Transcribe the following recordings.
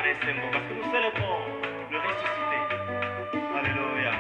parce que nous célébrons le ressuscité. Alléluia.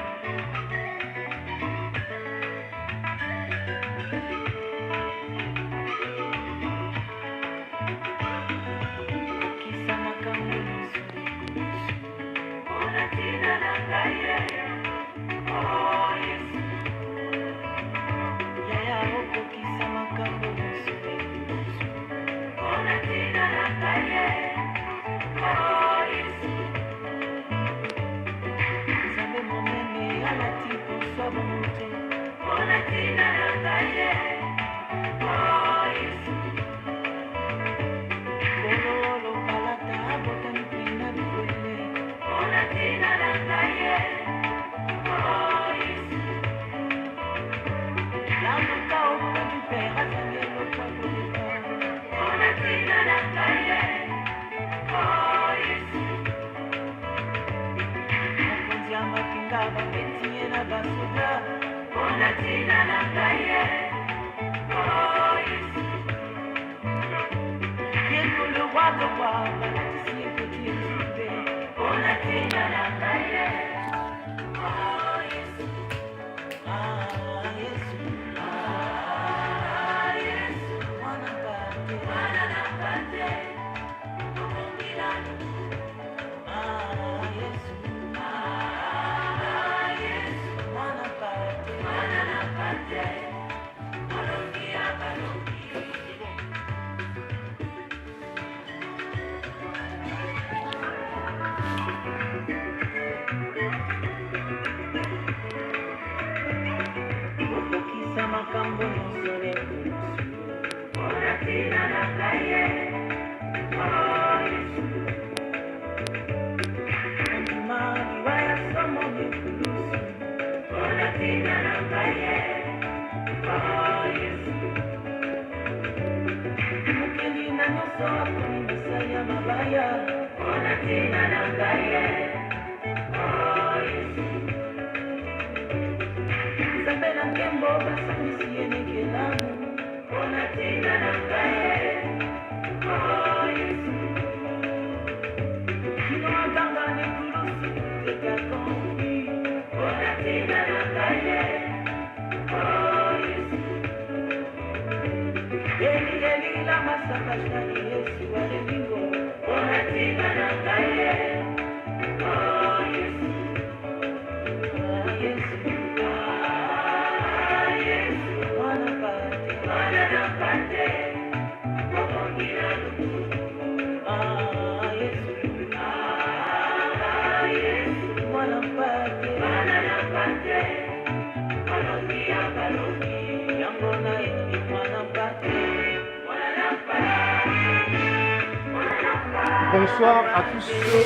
Bonsoir à tous ceux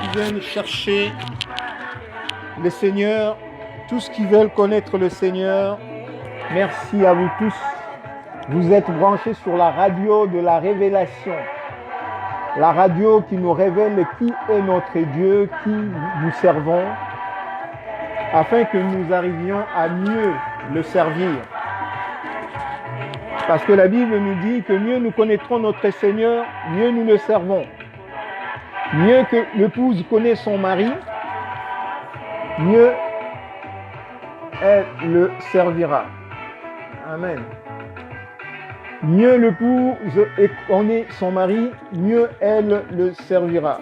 qui viennent chercher le Seigneur, tous qui veulent connaître le Seigneur. Merci à vous tous. Vous êtes branchés sur la radio de la révélation. La radio qui nous révèle qui est notre Dieu, qui nous servons, afin que nous arrivions à mieux le servir. Parce que la Bible nous dit que mieux nous connaîtrons notre Seigneur, mieux nous le servons. Mieux que l'épouse connaît son mari, mieux elle le servira. Amen. Mieux l'épouse connaît son mari, mieux elle le servira.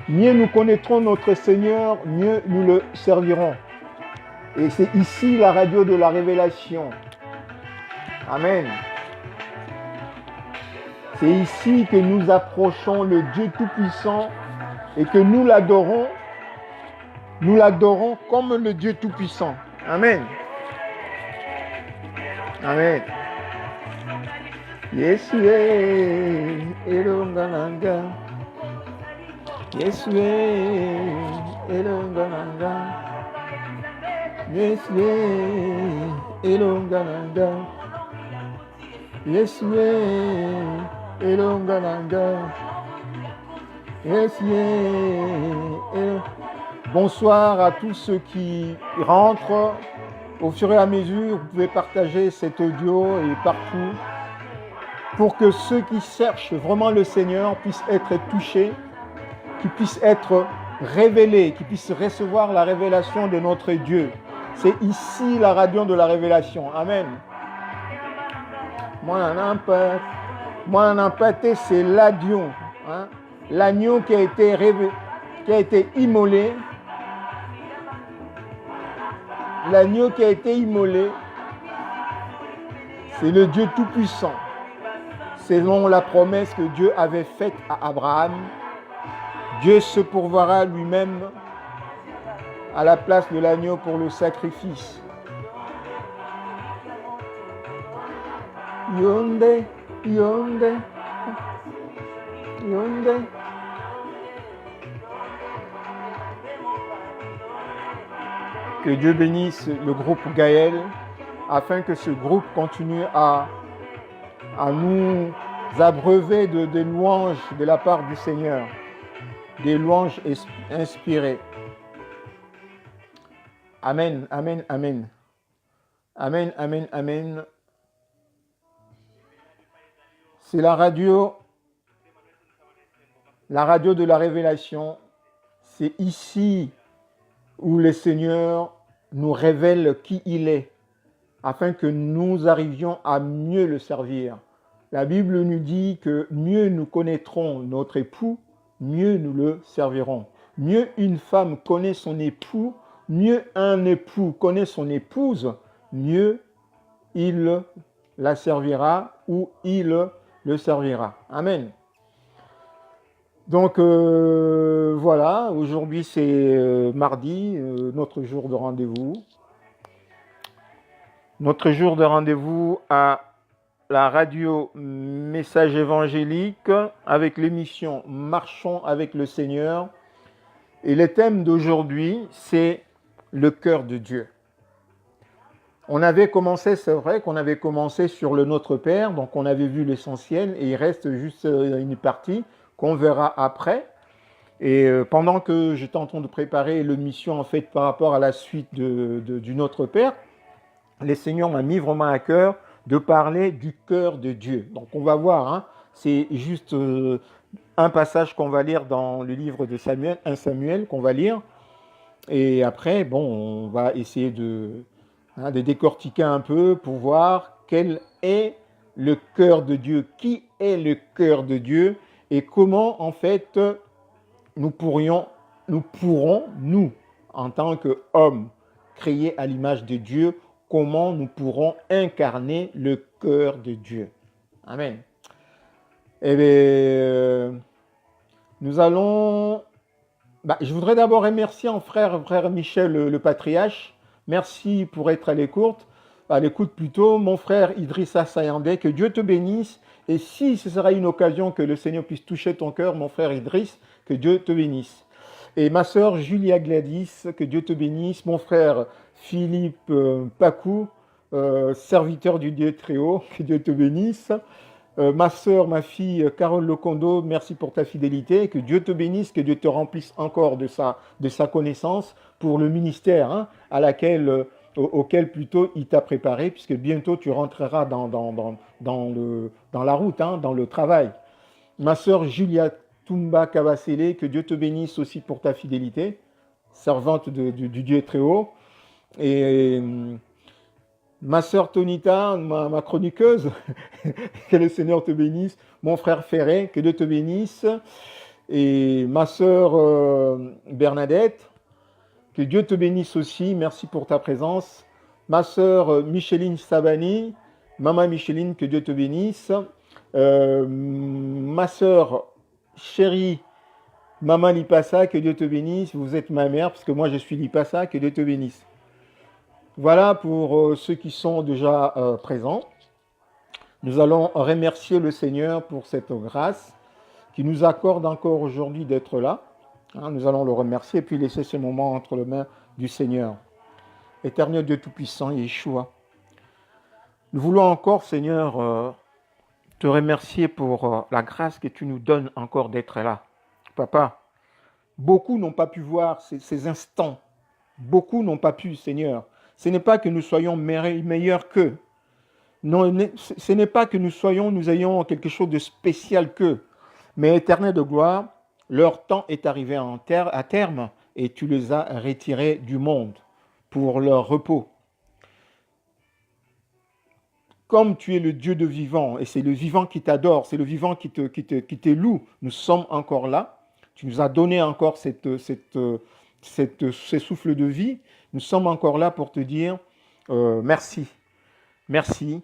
Mieux nous connaîtrons notre Seigneur, mieux nous le servirons. Et c'est ici la radio de la révélation. Amen. C'est ici que nous approchons le Dieu Tout-Puissant et que nous l'adorons. Nous l'adorons comme le Dieu Tout-Puissant. Amen. Amen. Yesue elongananga. Yesue elongananga. Yesue elongananga. Yesue elongananga. Yesue. Bonsoir à tous ceux qui rentrent. Au fur et à mesure, vous pouvez partager cet audio et partout. pour que ceux qui cherchent vraiment le Seigneur puissent être touchés, qu'ils puissent être révélés, qu'ils puissent recevoir la révélation de notre Dieu. C'est ici la radio de la révélation. Amen. Moi, un empâté, c'est l'agneau. Hein? L'agneau qui a été immolé. L'agneau qui a été immolé, c'est le Dieu Tout-Puissant. Selon la promesse que Dieu avait faite à Abraham, Dieu se pourvoira lui-même à la place de l'agneau pour le sacrifice. Yonde, yonde, yonde. Que Dieu bénisse le groupe Gaël, afin que ce groupe continue à nous abreuver des louanges de la part du Seigneur, des louanges inspirées. Amen, amen, amen. Amen, amen, amen. C'est la radio de la révélation. C'est ici où le Seigneur nous révèle qui il est, afin que nous arrivions à mieux le servir. La Bible nous dit que mieux nous connaîtrons notre époux, mieux nous le servirons. Mieux une femme connaît son époux, mieux un époux connaît son épouse, mieux il la servira ou il le servira. Amen. Donc voilà, aujourd'hui c'est mardi, notre jour de rendez-vous. Notre jour de rendez-vous à la radio Message évangélique avec l'émission Marchons avec le Seigneur. Et le thème d'aujourd'hui, c'est le cœur de Dieu. On avait commencé, c'est vrai qu'on avait commencé sur le Notre Père, donc on avait vu l'essentiel et il reste juste une partie qu'on verra après. Et pendant que j'étais en train de préparer l'émission en fait par rapport à la suite du Notre Père, le Seigneur m'a mis vraiment à cœur de parler du cœur de Dieu. Donc on va voir, hein, c'est juste un passage qu'on va lire dans le livre de Samuel, 1 Samuel qu'on va lire. Et après, bon, on va essayer de décortiquer un peu pour voir quel est le cœur de Dieu, qui est le cœur de Dieu et comment en fait nous pourrons, nous, en tant qu'hommes créés à l'image de Dieu, comment nous pourrons incarner le cœur de Dieu. Amen. Eh bien, nous allons... je voudrais d'abord remercier frère Michel, le patriarche. Merci pour être à l'écoute plutôt, mon frère Idrissa Sayandé, que Dieu te bénisse. Et si ce sera une occasion que le Seigneur puisse toucher ton cœur, mon frère Idriss, que Dieu te bénisse. Et ma sœur Julia Gladys, que Dieu te bénisse. Mon frère Philippe Pacou, serviteur du Dieu très haut, que Dieu te bénisse. Ma sœur, ma fille Carole Locondo, merci pour ta fidélité. Que Dieu te bénisse, que Dieu te remplisse encore de sa connaissance pour le ministère auquel plutôt il t'a préparé, puisque bientôt tu rentreras dans la route, dans le travail. Ma sœur Julia Tumba Kabasele, que Dieu te bénisse aussi pour ta fidélité, servante du Dieu très haut. Et ma sœur Tonita, ma chroniqueuse, que le Seigneur te bénisse. Mon frère Ferré, que Dieu te bénisse. Et ma sœur Bernadette, que Dieu te bénisse aussi. Merci pour ta présence. Ma sœur Micheline Sabani, maman Micheline, que Dieu te bénisse. Ma sœur chérie, maman Lipassa, que Dieu te bénisse. Vous êtes ma mère, parce que moi je suis Lipassa, que Dieu te bénisse. Voilà pour ceux qui sont déjà présents. Nous allons remercier le Seigneur pour cette grâce qui nous accorde encore aujourd'hui d'être là. Nous allons le remercier et puis laisser ce moment entre les mains du Seigneur. Éternel Dieu Tout-Puissant, Yeshua, nous voulons encore, Seigneur, te remercier pour la grâce que tu nous donnes encore d'être là. Papa, beaucoup n'ont pas pu voir ces instants. Beaucoup n'ont pas pu, Seigneur. Ce n'est pas que nous soyons meilleurs qu'eux. Non, ce n'est pas que nous ayons quelque chose de spécial qu'eux, mais Éternel de gloire, leur temps est arrivé à terme et tu les as retirés du monde pour leur repos. Comme tu es le Dieu de vivant, et c'est le vivant qui t'adore, c'est le vivant qui te loue, nous sommes encore là. Tu nous as donné encore ce souffle de vie. Nous sommes encore là pour te dire merci. Merci.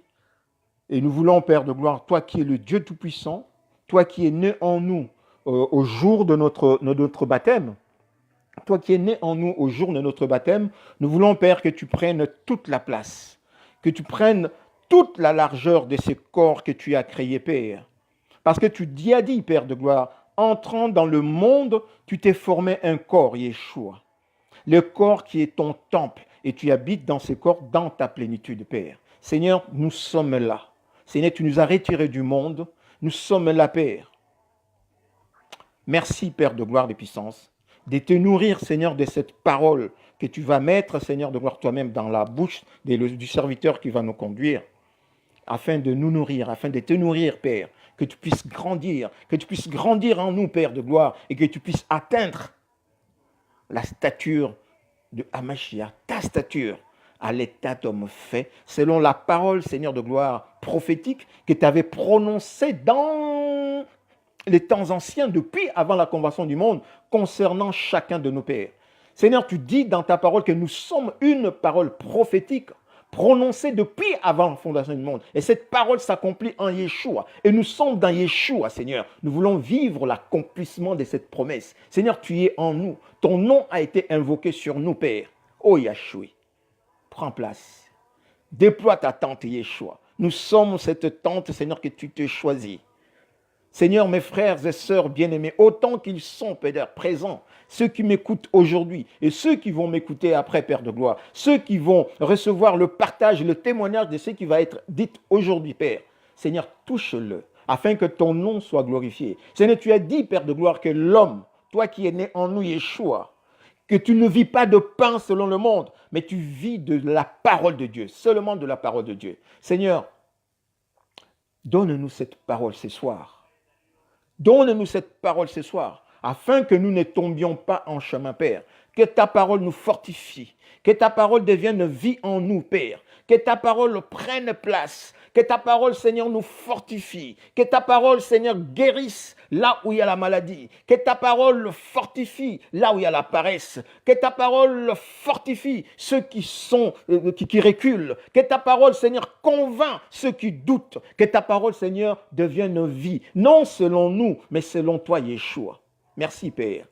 Et nous voulons, Père de gloire, toi qui es le Dieu Tout-Puissant, toi qui es né en nous au jour de notre baptême, toi qui es né en nous au jour de notre baptême, nous voulons, Père, que tu prennes toute la place, que tu prennes toute la largeur de ce corps que tu as créé, Père. Parce que tu as dit, Père de gloire, entrant dans le monde, tu t'es formé un corps, Yeshua. Le corps qui est ton temple, et tu habites dans ce corps, dans ta plénitude, Père. Seigneur, nous sommes là. Seigneur, tu nous as retirés du monde. Nous sommes là, Père. Merci, Père de gloire de puissance, de te nourrir, Seigneur, de cette parole que tu vas mettre, Seigneur de gloire, toi-même dans la bouche du serviteur qui va nous conduire, afin de nous nourrir, afin de te nourrir, Père, que tu puisses grandir en nous, Père de gloire, et que tu puisses atteindre la stature de Hamashia, ta stature, à l'état d'homme fait, selon la parole, Seigneur de gloire, prophétique, que tu avais prononcée dans les temps anciens, depuis avant la conversion du monde, concernant chacun de nos pères. Seigneur, tu dis dans ta parole que nous sommes une parole prophétique prononcée depuis avant la fondation du monde. Et cette parole s'accomplit en Yeshua. Et nous sommes dans Yeshua, Seigneur. Nous voulons vivre l'accomplissement de cette promesse. Seigneur, tu es en nous. Ton nom a été invoqué sur nous, Père. Oh Yahshua, prends place. Déploie ta tente, Yeshua. Nous sommes cette tente, Seigneur, que tu te choisis. Seigneur, mes frères et sœurs bien-aimés, autant qu'ils sont, Père, présents, ceux qui m'écoutent aujourd'hui et ceux qui vont m'écouter après, Père de gloire, ceux qui vont recevoir le partage, le témoignage de ce qui va être dit aujourd'hui, Père. Seigneur, touche-le, afin que ton nom soit glorifié. Seigneur, tu as dit, Père de gloire, que l'homme, toi qui es né en nous, Yeshua, que tu ne vis pas de pain selon le monde, mais tu vis de la parole de Dieu, seulement de la parole de Dieu. Seigneur, donne-nous cette parole ce soir. Donne-nous cette parole ce soir, afin que nous ne tombions pas en chemin, Père. Que ta parole nous fortifie, que ta parole devienne vie en nous, Père. Que ta parole prenne place, que ta parole, Seigneur, nous fortifie, que ta parole, Seigneur, guérisse là où il y a la maladie, que ta parole fortifie là où il y a la paresse, que ta parole fortifie ceux qui reculent, que ta parole, Seigneur, convainc ceux qui doutent, que ta parole, Seigneur, devienne vie, non selon nous, mais selon toi, Yeshua. Merci, Père.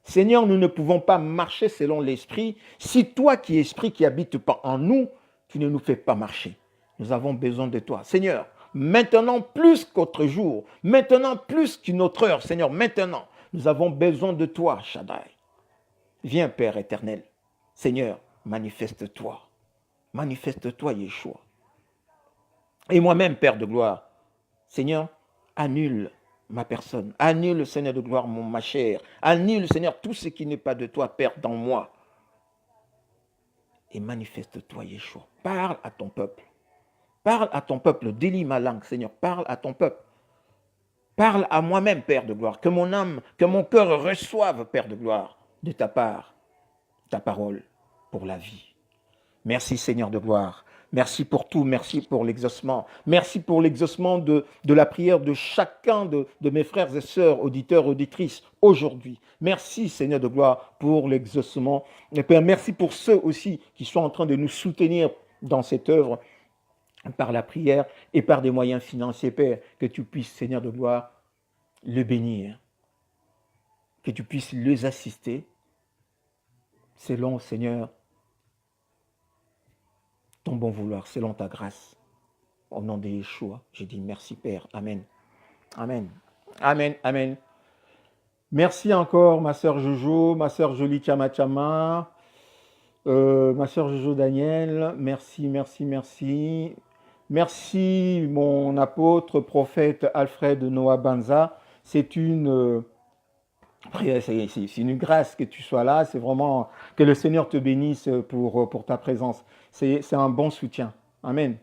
Seigneur, nous ne pouvons pas marcher selon l'esprit si toi qui es esprit qui habite pas en nous, tu ne nous fais pas marcher. Nous avons besoin de toi. Seigneur, maintenant plus qu'autre jour, maintenant plus qu'une autre heure, Seigneur, maintenant, nous avons besoin de toi, Shaddai. Viens, Père éternel. Seigneur, manifeste-toi. Manifeste-toi, Yeshua. Et moi-même, Père de gloire, Seigneur, annule ma personne. Annule, Seigneur de gloire, ma chair. Annule, Seigneur, tout ce qui n'est pas de toi, Père, dans moi. Et manifeste-toi, Yeshua. Parle à ton peuple. Parle à ton peuple. Délie ma langue, Seigneur. Parle à ton peuple. Parle à moi-même, Père de gloire. Que mon âme, que mon cœur reçoive, Père de gloire, de ta part, ta parole pour la vie. Merci, Seigneur de gloire. Merci pour tout, merci pour l'exaucement. Merci pour l'exaucement de la prière de chacun de mes frères et sœurs, auditeurs, auditrices, aujourd'hui. Merci, Seigneur de gloire, pour l'exaucement. Et Père, merci pour ceux aussi qui sont en train de nous soutenir dans cette œuvre, par la prière et par des moyens financiers, Père, que tu puisses, Seigneur de gloire, le bénir, que tu puisses les assister, selon, Seigneur, ton bon vouloir, selon ta grâce. Au nom de Yeshua, je dis merci, Père. Amen. Amen. Amen. Amen. Merci encore, ma sœur Jojo, ma sœur Jolie Chama Chama, ma sœur Jojo Daniel. Merci, merci, merci. Merci, mon apôtre, prophète Alfred Noah Banza. C'est une grâce que tu sois là. C'est vraiment que le Seigneur te bénisse pour ta présence. C'est un bon soutien. Amen.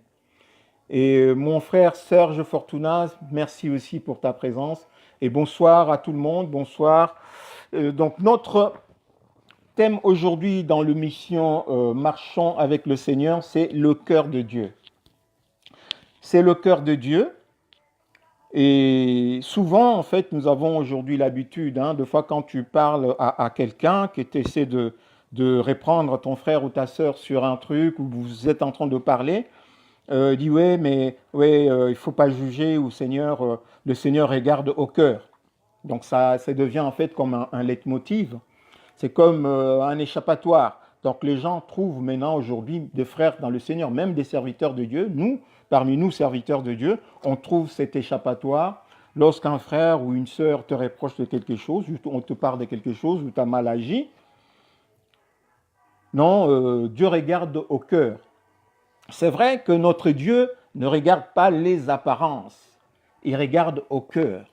Et mon frère Serge Fortuna, merci aussi pour ta présence. Et bonsoir à tout le monde, bonsoir. Donc notre thème aujourd'hui dans l'émission Marchons avec le Seigneur, c'est le cœur de Dieu. C'est le cœur de Dieu. Et souvent, en fait, nous avons aujourd'hui l'habitude, de fois quand tu parles à quelqu'un, que tu essaies de répondre ton frère ou ta sœur sur un truc, ou vous êtes en train de parler, il dit ouais, mais ouais, il faut pas juger, ou Seigneur, le Seigneur regarde au cœur. Donc ça devient en fait comme un leitmotiv. C'est comme un échappatoire. Donc les gens trouvent maintenant aujourd'hui des frères dans le Seigneur, même des serviteurs de Dieu. Nous, parmi nous, serviteurs de Dieu, on trouve cet échappatoire. Lorsqu'un frère ou une sœur te reproche de quelque chose, on te parle de quelque chose, ou tu as mal agi. Non, Dieu regarde au cœur. C'est vrai que notre Dieu ne regarde pas les apparences, il regarde au cœur.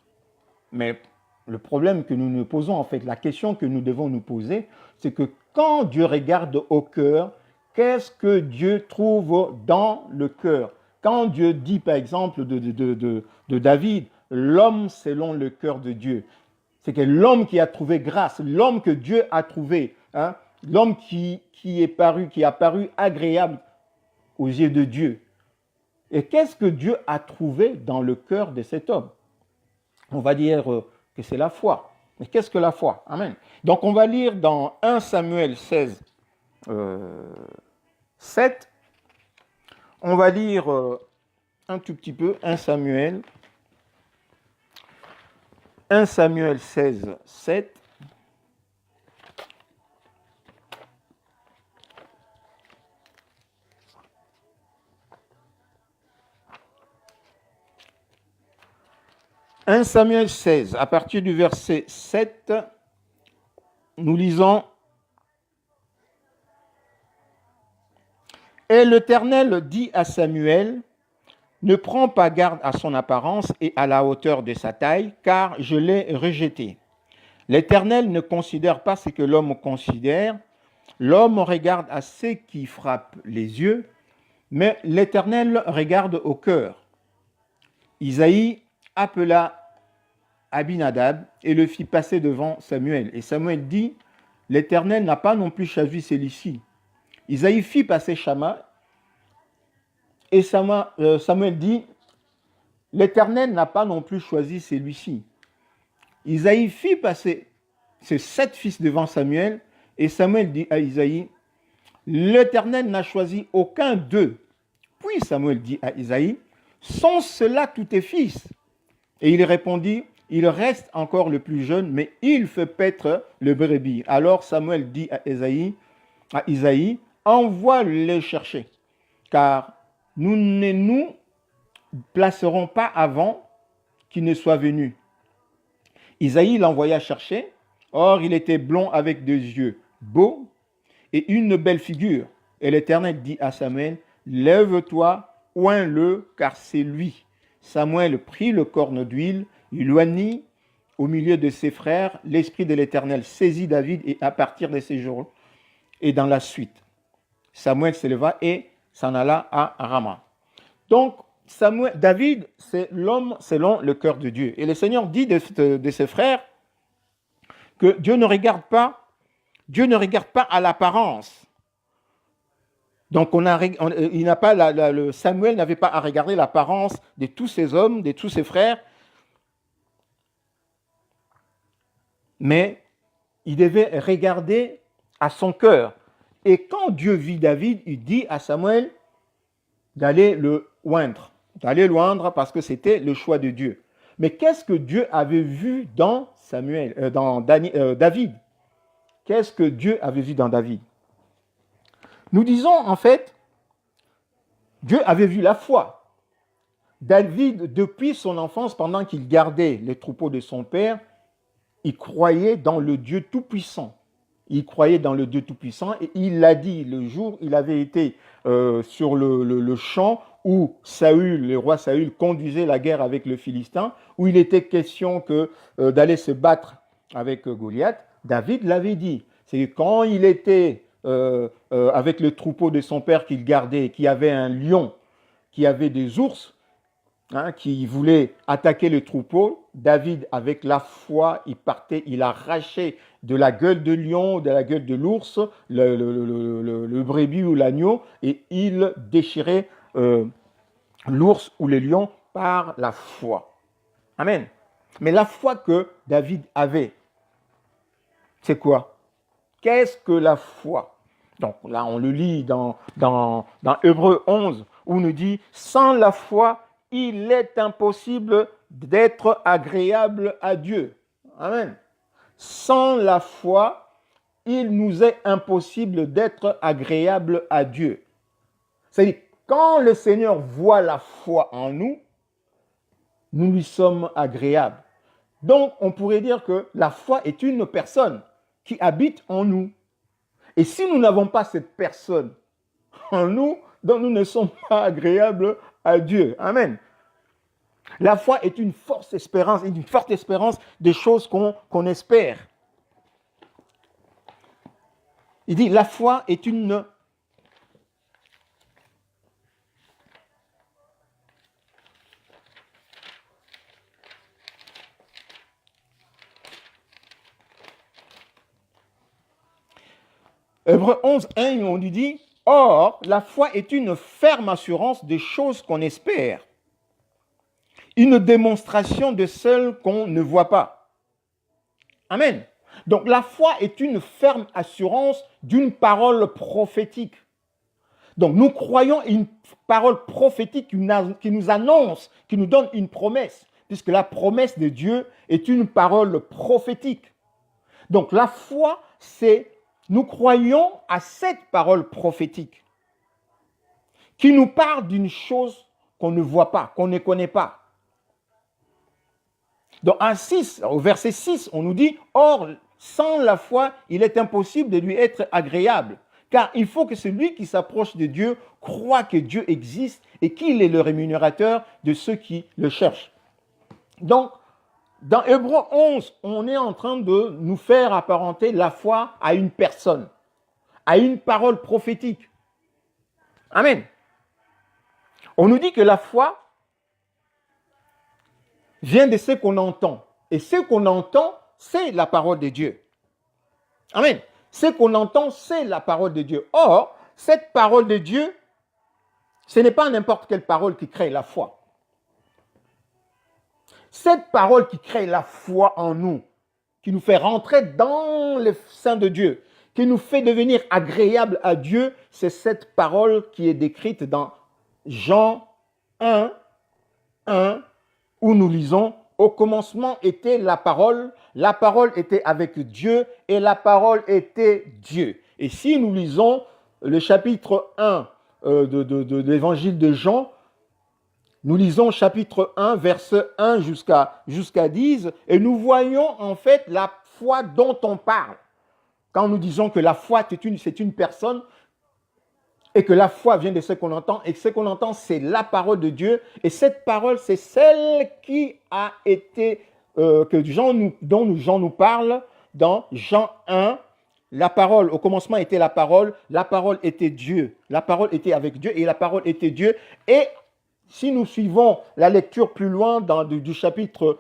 Mais le problème que nous nous posons, en fait, la question que nous devons nous poser, c'est que quand Dieu regarde au cœur, qu'est-ce que Dieu trouve dans le cœur? Quand Dieu dit, par exemple, de David, l'homme selon le cœur de Dieu, c'est que l'homme qui a trouvé grâce, l'homme que Dieu a trouvé, l'homme qui a paru agréable aux yeux de Dieu. Et qu'est-ce que Dieu a trouvé dans le cœur de cet homme? On va dire que c'est la foi. Mais qu'est-ce que la foi? Amen. Donc on va lire dans 1 Samuel 16, 7. On va lire un tout petit peu 1 Samuel 16, 7. « 1 Samuel 16, à partir du verset 7, nous lisons « Et l'Éternel dit à Samuel, ne prends pas garde à son apparence et à la hauteur de sa taille, car je l'ai rejeté. L'Éternel ne considère pas ce que l'homme considère, l'homme regarde à ce qui frappe les yeux, mais l'Éternel regarde au cœur. » Isaïe appela Abinadab et le fit passer devant Samuel. Et Samuel dit, l'Éternel n'a pas non plus choisi celui-ci. Isaïe fit passer Shama et Samuel dit, l'Éternel n'a pas non plus choisi celui-ci. Isaïe fit passer ces 7 fils devant Samuel et Samuel dit à Isaïe, l'Éternel n'a choisi aucun d'eux. Puis Samuel dit à Isaïe, sont ceux-là tous tes fils? Et il répondit, il reste encore le plus jeune, mais il fait paître le brebis. Alors Samuel dit à Isaïe, envoie-les chercher, car nous ne nous placerons pas avant qu'il ne soit venu. Isaïe l'envoya chercher. Or, il était blond avec des yeux beaux et une belle figure. Et l'Éternel dit à Samuel, lève-toi, oins-le, car c'est lui. Samuel prit le corne d'huile, il l'oignit au milieu de ses frères. L'Esprit de l'Éternel saisit David et à partir de ces jours et dans la suite, Samuel se leva et s'en alla à Rama. Donc, David, c'est l'homme selon le cœur de Dieu. Et le Seigneur dit de ses frères que Dieu ne regarde pas à l'apparence. Donc, Samuel n'avait pas à regarder l'apparence de tous ces hommes, de tous ses frères, mais il devait regarder à son cœur. Et quand Dieu vit David, il dit à Samuel d'aller le oindre parce que c'était le choix de Dieu. Mais qu'est-ce que Dieu avait vu dans David? Qu'est-ce que Dieu avait vu dans David? Nous disons en fait, Dieu avait vu la foi. David, depuis son enfance, pendant qu'il gardait les troupeaux de son père, il croyait dans le Dieu Tout-Puissant. Il croyait dans le Dieu Tout-Puissant et il l'a dit le jour où il avait été sur le champ où le roi Saül conduisait la guerre avec le Philistin, où il était question d'aller se battre avec Goliath. David l'avait dit. C'est quand il était avec le troupeau de son père qu'il gardait, qu'il y avait un lion qui avait des ours, qui voulaient attaquer le troupeau. David, avec la foi, il partait, il arrachait de la gueule de lion, de la gueule de l'ours, le brebis ou l'agneau, et il déchirait l'ours ou le lion par la foi. Amen. Mais la foi que David avait, c'est quoi? Qu'est-ce que la foi? Donc là, on le lit dans Hébreux 11, où on nous dit « Sans la foi, il est impossible d'être agréable à Dieu. » Amen. Sans la foi, il nous est impossible d'être agréable à Dieu. C'est-à-dire, quand le Seigneur voit la foi en nous, nous lui sommes agréables. Donc, on pourrait dire que la foi est une personne qui habite en nous. Et si nous n'avons pas cette personne en nous, donc nous ne sommes pas agréables à Dieu. Amen. La foi est une forte espérance des choses qu'on espère. Il dit, la foi est une... Hébreux 11, 1, on lui dit, « Or, la foi est une ferme assurance des choses qu'on espère, une démonstration de celles qu'on ne voit pas. » Amen. Donc, la foi est une ferme assurance d'une parole prophétique. Donc, nous croyons une parole prophétique qui nous annonce, qui nous donne une promesse, puisque la promesse de Dieu est une parole prophétique. Donc, la foi, c'est... Nous croyons à cette parole prophétique qui nous parle d'une chose qu'on ne voit pas, qu'on ne connaît pas. Donc, au verset 6, on nous dit « Or, sans la foi, il est impossible de lui être agréable, car il faut que celui qui s'approche de Dieu croit que Dieu existe et qu'il est le rémunérateur de ceux qui le cherchent. » Donc, dans Hébreux 11, on est en train de nous faire apparenter la foi à une personne, à une parole prophétique. Amen. On nous dit que la foi vient de ce qu'on entend. Et ce qu'on entend, c'est la parole de Dieu. Amen. Ce qu'on entend, c'est la parole de Dieu. Or, cette parole de Dieu, ce n'est pas n'importe quelle parole qui crée la foi. Cette parole qui crée la foi en nous, qui nous fait rentrer dans le sein de Dieu, qui nous fait devenir agréable à Dieu, c'est cette parole qui est décrite dans Jean 1, 1, où nous lisons « Au commencement était la parole était avec Dieu et la parole était Dieu. » Et si nous lisons le chapitre 1 de l'évangile de Jean, nous lisons chapitre 1, verset 1 jusqu'à 10, et nous voyons en fait la foi dont on parle. Quand nous disons que la foi, c'est une personne, et que la foi vient de ce qu'on entend, et ce qu'on entend, c'est la parole de Dieu, et cette parole, c'est celle qui a été, dont Jean nous parle dans Jean 1, la parole, au commencement était la parole était Dieu, la parole était avec Dieu, et la parole était Dieu, et si nous suivons la lecture plus loin du chapitre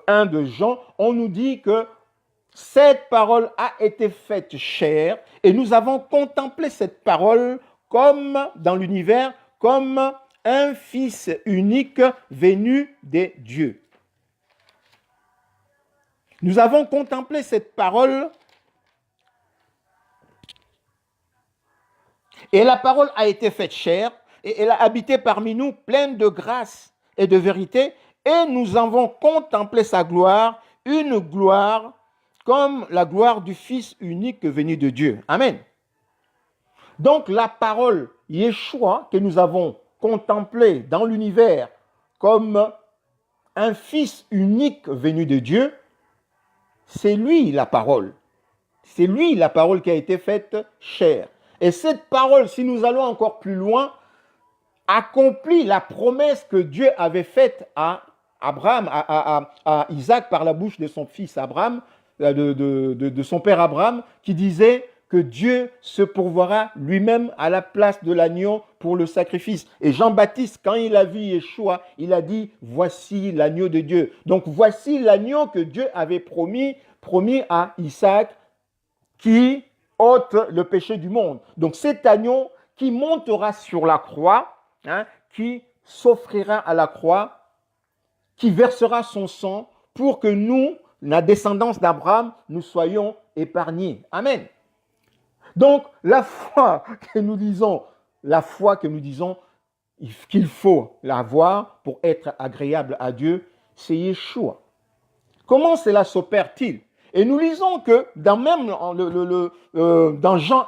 1 de Jean, on nous dit que cette parole a été faite chair et nous avons contemplé cette parole comme dans l'univers, comme un fils unique venu des dieux. Nous avons contemplé cette parole et la parole a été faite chair. Et elle a habité parmi nous, pleine de grâce et de vérité, et nous avons contemplé sa gloire, une gloire comme la gloire du Fils unique venu de Dieu. Amen. Donc la parole Yeshua que nous avons contemplée dans l'univers comme un Fils unique venu de Dieu, c'est lui la parole. C'est lui la parole qui a été faite chair. Et cette parole, si nous allons encore plus loin, accomplit la promesse que Dieu avait faite à Abraham, à Isaac par la bouche de son fils Abraham, de son père Abraham, qui disait que Dieu se pourvoira lui-même à la place de l'agneau pour le sacrifice. Et Jean-Baptiste, quand il a vu Yeshua, il a dit, voici l'agneau de Dieu. Donc voici l'agneau que Dieu avait promis à Isaac, qui ôte le péché du monde. Donc cet agneau qui montera sur la croix, qui s'offrira à la croix, qui versera son sang pour que nous, la descendance d'Abraham, nous soyons épargnés. Amen. Donc la foi que nous disons qu'il faut l'avoir pour être agréable à Dieu, c'est Yeshua. Comment cela s'opère-t-il? Et nous lisons que dans Jean